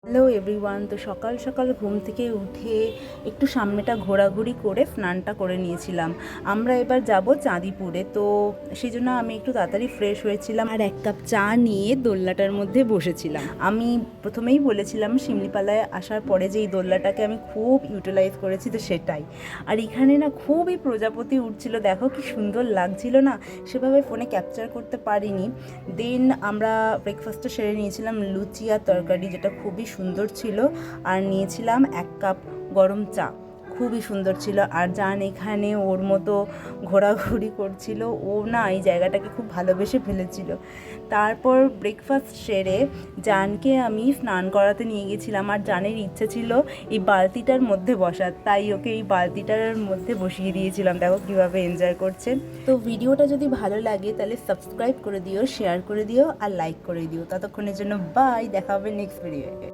Hello everyone. তো সকাল সকাল ঘুম থেকে উঠে একটু সামনেটা ঘোরাঘুরি করে স্নানটা করে নিয়েছিলাম। আমরা এবার যাব চাঁদিপুরে, তো সেই জন্য আমি একটু তাড়াতাড়ি ফ্রেশ হয়েছিলাম আর এক কাপ চা নিয়ে দোলনাটার মধ্যে বসেছিলাম। আমি প্রথমেই বলেছিলাম শিমলিপালায় আসার পরে যে এই দোলনাটাকে আমি খুব ইউটিলাইজ করেছি, তো সেটাই। আর এখানে না খুবই প্রজাপতি উঠছিল, দেখো কি সুন্দর লাগছিল না, সেভাবে ফোনে ক্যাপচার করতে পারিনি। দেন আমরা ব্রেকফাস্টটা সেরে নিয়েছিলাম লুচি আর তরকারি, যেটা খুবই সুন্দর ছিল। আর নিয়েছিলাম এক কাপ গরম চা, খুবই সুন্দর ছিল। আর জান এখানে ওর মতো ঘোরাঘুরি করছিল, ও না এই জায়গাটাকে খুব ভালোবেসে ফেলেছিল। তারপর ব্রেকফাস্ট সেরে জানকে আমি স্নান করাতে নিয়ে গেছিলাম, আর জানের ইচ্ছে ছিল এই বালতিটার মধ্যে বসার, তাই ওকে এই বালতিটার মধ্যে বসিয়ে দিয়েছিলাম। দেখো কীভাবে এনজয় করছে। তো ভিডিওটা যদি ভালো লাগে তাহলে সাবস্ক্রাইব করে দিও, শেয়ার করে দিও আর লাইক করে দিও। ততক্ষণের জন্য বাই, দেখা হবে নেক্সট ভিডিওতে।